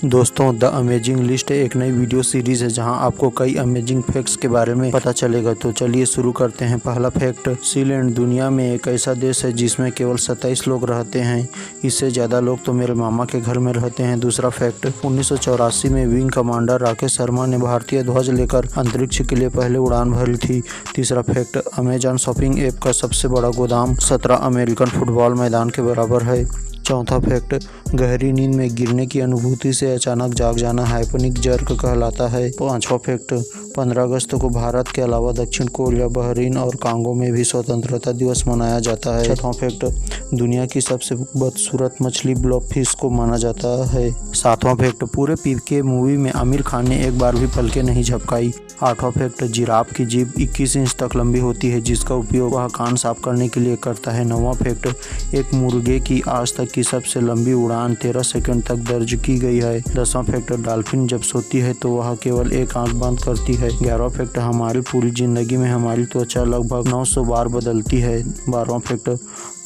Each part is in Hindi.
दोस्तों, द अमेजिंग लिस्ट एक नई वीडियो सीरीज है जहां आपको कई अमेजिंग फैक्ट्स के बारे में पता चलेगा। तो चलिए शुरू करते हैं। पहला फैक्ट, सीलैंड दुनिया में एक ऐसा देश है जिसमें केवल 27 लोग रहते हैं। इससे ज़्यादा लोग तो मेरे मामा के घर में रहते हैं। दूसरा फैक्ट, 1984 में विंग कमांडर राकेश शर्मा ने भारतीय ध्वज लेकर अंतरिक्ष के लिए पहले उड़ान भरी थी। तीसरा फैक्ट, अमेजॉन शॉपिंग ऐप का सबसे बड़ा गोदाम 17 अमेरिकन फुटबॉल मैदान के बराबर है। चौथा फैक्ट, गहरी नींद में गिरने की अनुभूति से अचानक जाग जाना हाइपोनिक जर्क कहलाता है। पांचवा फैक्ट, 15 अगस्त को भारत के अलावा दक्षिण कोरिया, बहरीन और कांगो में भी स्वतंत्रता दिवस मनाया जाता है। छठवां फैक्ट, दुनिया की सबसे बदसूरत मछली ब्लॉबफिश को माना जाता है। सातवां फैक्ट, पूरे पीके मूवी में आमिर खान ने एक बार भी पलकें नहीं झपकाई। आठवां फैक्ट, जिराफ की जीभ 21 इंच तक लंबी होती है जिसका उपयोग वह कान साफ करने के लिए करता है। नौवां फैक्ट, एक मुर्गे की आज तक की सबसे लंबी उड़ान 13 सेकंड तक दर्ज की गई है। 10वां फैक्ट, डॉल्फिन जब सोती है तो वह केवल एक आंख बंद करती है। 11वां फैक्ट, हमारी पूरी जिंदगी में हमारी त्वचा लगभग 900 बार बदलती है। 12वां फैक्ट,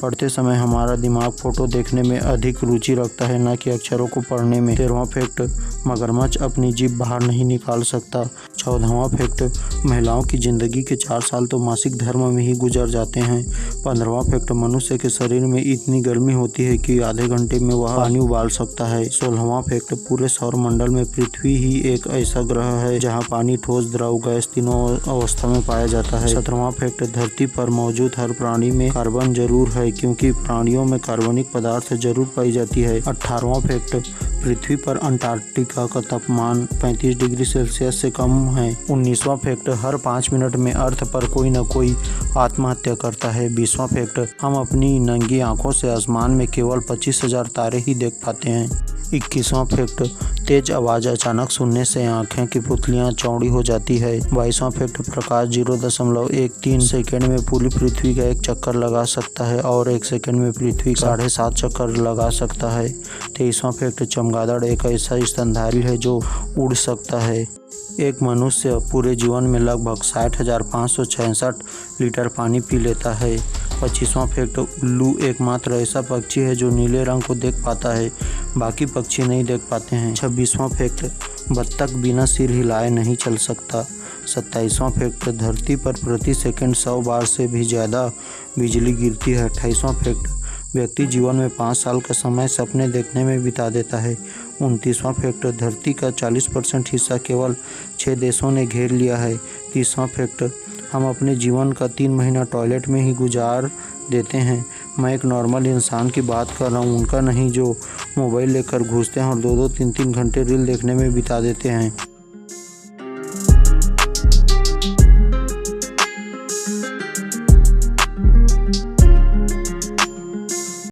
पढ़ते समय हमारा दिमाग फोटो देखने में अधिक रुचि रखता है न कि अक्षरों को पढ़ने में। 13वां फैक्ट, मगरमच्छ अपनी जीभ बाहर नहीं निकाल सकता। 14वां फैक्ट, महिलाओं की जिंदगी के 4 साल तो मासिक धर्म में ही गुजर जाते हैं। 15वां फैक्ट, मनुष्य के शरीर में इतनी गर्मी होती है कि आधे घंटे में वह पानी उबाल सकता है। 16वां फैक्ट, पूरे सौर मंडल में पृथ्वी ही एक ऐसा ग्रह है जहां पानी, ठोस, द्रव, गैस तीनों अवस्था में पाया जाता है। 17वां फैक्ट, धरती पर मौजूद हर प्राणी में कार्बन जरूर है क्योंकि प्राणियों में कार्बनिक पदार्थ जरूर पाई जाती है। 18वां फैक्ट, पृथ्वी पर अंटार्कटिका का तापमान 35 डिग्री सेल्सियस से कम है। 19वां फैक्ट, हर 5 मिनट में अर्थ पर कोई न कोई आत्महत्या करता है। 20वां फैक्ट, हम अपनी नंगी आंखों से आसमान में केवल 25,000 तारे ही देख पाते हैं। 21वां फैक्ट, तेज आवाज अचानक सुनने से आंखें की पुतलियां चौड़ी हो जाती है। 22वां फैक्ट, प्रकाश 0.13 सेकंड में पूरी पृथ्वी का एक चक्कर लगा सकता है और 1 सेकंड में पृथ्वी का 7.5 चक्कर लगा सकता है। 23वां फैक्ट, चमगादड़ एक ऐसा स्तनधारी है जो उड़ सकता है। एक मनुष्य पूरे जीवन में लगभग 60,566 लीटर पानी पी लेता है। 25वां फैक्ट, उल्लू एकमात्र ऐसा पक्षी है जो नीले रंग को देख पाता है, बाकी पक्षी नहीं देख पाते हैं। 26वां फैक्ट, बत्तख बिना सिर हिलाए नहीं चल सकता। 27वां फैक्ट, धरती पर प्रति सेकंड 100 बार से भी ज़्यादा बिजली गिरती है। 28वां फैक्ट, व्यक्ति जीवन में 5 साल का समय सपने देखने में बिता देता है। 29वां फैक्ट, धरती का 40% हिस्सा केवल 6 देशों ने घेर लिया है। 30वां फैक्ट, हम अपने जीवन का 3 महीना टॉयलेट में ही गुजार देते हैं। मैं एक नॉर्मल इंसान की बात कर रहा हूँ, उनका नहीं, जो मोबाइल लेकर घुसते हैं और 2-2, 3-3 घंटे रील देखने में बिता देते हैं।